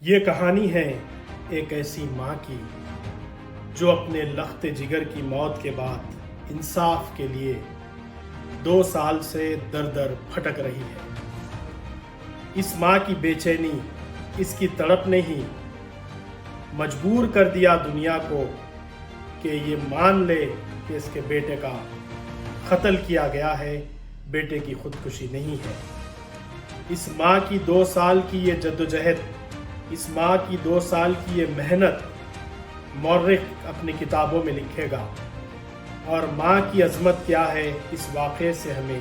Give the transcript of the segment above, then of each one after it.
یہ کہانی ہے ایک ایسی ماں کی جو اپنے لخت جگر کی موت کے بعد انصاف کے لیے 2 سال سے در در پھٹک رہی ہے۔ اس ماں کی بے چینی، اس کی تڑپ نے ہی مجبور کر دیا دنیا کو کہ یہ مان لے کہ اس کے بیٹے کا قتل کیا گیا ہے، بیٹے کی خودکشی نہیں ہے۔ اس ماں کی 2 سال کی یہ جدوجہد، اس ماں کی 2 سال کی یہ محنت مورخ اپنی کتابوں میں لکھے گا، اور ماں کی عظمت کیا ہے اس واقعے سے ہمیں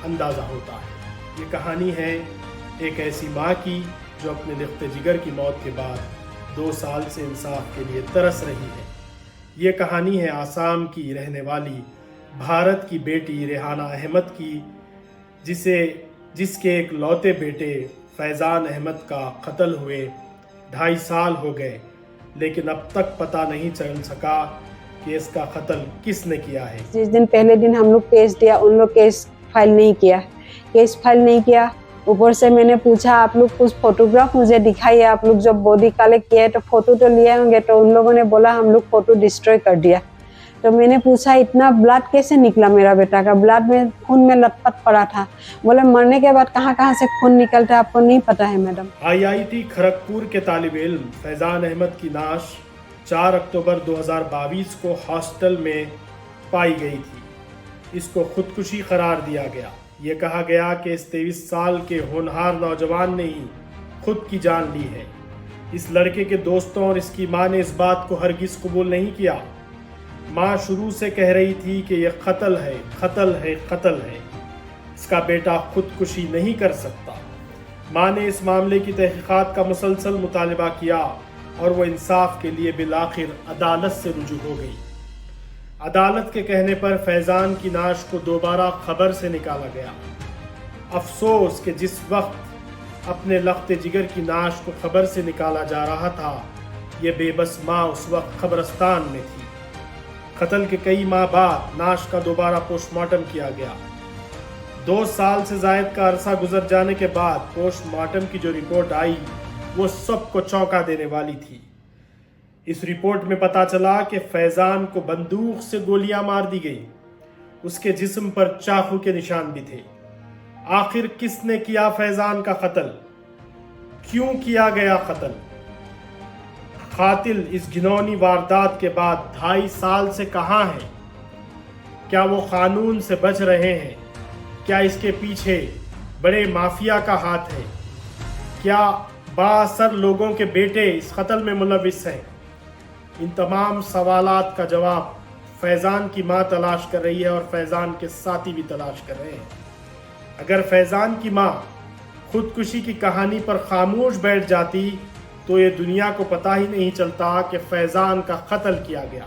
اندازہ ہوتا ہے۔ یہ کہانی ہے ایک ایسی ماں کی جو اپنے لخت جگر کی موت کے بعد 2 سال سے انصاف کے لیے ترس رہی ہے۔ یہ کہانی ہے آسام کی رہنے والی بھارت کی بیٹی ریحانہ احمد کی، جس کے ایک لوتے بیٹے فیضان احمد کا قتل ہوئے 2.5 سال ہو گئے، لیکن اب تک پتہ نہیں چل سکا کہ اس کا قتل کس نے کیا ہے۔ جس دن پہلے دن ہم لوگ کیس دیا، ان لوگ کیس فائل نہیں کیا۔ اوپر سے میں نے پوچھا آپ لوگ کچھ فوٹوگراف مجھے دکھائیے، آپ لوگ جب باڈی کلیکٹ کیا ہے تو فوٹو تو لیے ہوں گے، تو ان لوگوں نے بولا ہم لوگ فوٹو ڈسٹروائے کر دیا۔ تو میں نے پوچھا اتنا بلڈ کیسے نکلا میرا بیٹا کا؟ بلڈ میں خون میں لت پت پڑا تھا۔ بولے مرنے کے بعد کہاں سے خون نکلتا ہے آپ کو نہیں پتا ہے میڈم۔ IIT کھڑگپور کے طالب علم فیضان احمد کی نعش 4 اکتوبر 2022 کو ہاسٹل میں پائی گئی تھی۔ اس کو خودکشی قرار دیا گیا۔ یہ کہا گیا کہ اس 23 سال کے ہونہار نوجوان نے ہی خود کی جان لی ہے۔ اس لڑکے کے دوستوں اور اس کی ماں نے اس بات کو ہرگز قبول نہیں کیا۔ ماں شروع سے کہہ رہی تھی کہ یہ قتل ہے، قتل ہے، قتل ہے، اس کا بیٹا خودکشی نہیں کر سکتا۔ ماں نے اس معاملے کی تحقیقات کا مسلسل مطالبہ کیا اور وہ انصاف کے لیے بالآخر عدالت سے رجوع ہو گئی۔ عدالت کے کہنے پر فیضان کی نعش کو دوبارہ خبر سے نکالا گیا۔ افسوس کہ جس وقت اپنے لخت جگر کی نعش کو خبر سے نکالا جا رہا تھا، یہ بے بس ماں اس وقت قبرستان میں تھی۔ قتل کے کئی ماہ بعد نعش کا دوبارہ پوسٹ مارٹم کیا گیا۔ 2 سال سے زائد کا عرصہ گزر جانے کے بعد پوسٹ مارٹم کی جو رپورٹ آئی وہ سب کو چونکا دینے والی تھی۔ اس رپورٹ میں پتہ چلا کہ فیضان کو بندوق سے گولیاں مار دی گئی۔ اس کے جسم پر چاقو کے نشان بھی تھے۔ آخر کس نے کیا فیضان کا قتل؟ کیوں کیا گیا قتل؟ قاتل اس گھناؤنی واردات کے بعد 2.5 سال سے کہاں ہے؟ کیا وہ قانون سے بچ رہے ہیں؟ کیا اس کے پیچھے بڑے مافیا کا ہاتھ ہے؟ کیا بااثر لوگوں کے بیٹے اس قتل میں ملوث ہیں؟ ان تمام سوالات کا جواب فیضان کی ماں تلاش کر رہی ہے اور فیضان کے ساتھی بھی تلاش کر رہے ہیں۔ اگر فیضان کی ماں خودکشی کی کہانی پر خاموش بیٹھ جاتی تو یہ دنیا کو پتہ ہی نہیں چلتا کہ فیضان کا قتل کیا گیا۔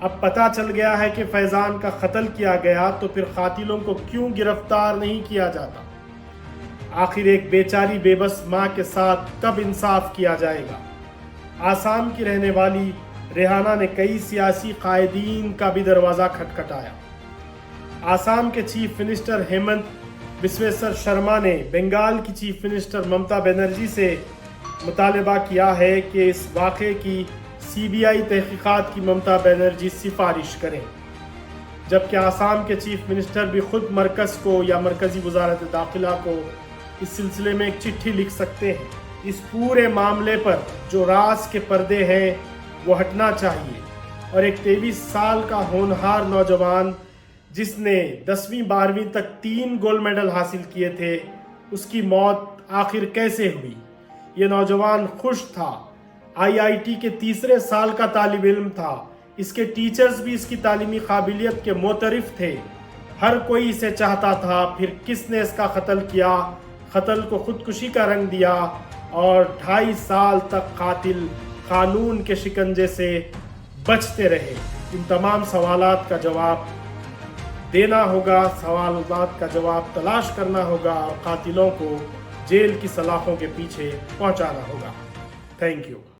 اب پتہ چل گیا ہے کہ فیضان کا قتل کیا گیا، تو پھر قاتلوں کو کیوں گرفتار نہیں کیا جاتا؟ آخر ایک بیچاری بے بس ماں کے ساتھ کب انصاف کیا جائے گا؟ آسام کی رہنے والی ریحانہ نے کئی سیاسی قائدین کا بھی دروازہ کھٹکھٹایا۔ آسام کے چیف منسٹر ہیمنت بسویسر شرما نے بنگال کی چیف منسٹر ممتا بنرجی سے مطالبہ کیا ہے کہ اس واقعے کی CBI تحقیقات کی ممتا بنرجی سفارش کریں، جبکہ آسام کے چیف منسٹر بھی خود مرکز کو یا مرکزی وزارت داخلہ کو اس سلسلے میں ایک چٹھی لکھ سکتے ہیں۔ اس پورے معاملے پر جو راز کے پردے ہیں وہ ہٹنا چاہیے، اور ایک 23 سال کا ہونہار نوجوان جس نے 10ویں 12ویں تک 3 گولڈ میڈل حاصل کیے تھے، اس کی موت آخر کیسے ہوئی؟ یہ نوجوان خوش تھا، IIT کے 3 سال کا طالب علم تھا، اس کے ٹیچرز بھی اس کی تعلیمی قابلیت کے معترف تھے، ہر کوئی اسے چاہتا تھا۔ پھر کس نے اس کا قتل کیا؟ قتل کو خودکشی کا رنگ دیا، اور 2.5 سال تک قاتل قانون کے شکنجے سے بچتے رہے۔ ان تمام سوالات کا جواب دینا ہوگا، سوالات کا جواب تلاش کرنا ہوگا، اور قاتلوں کو جیل کی سلاخوں کے پیچھے پہنچانا ہوگا۔ Thank you.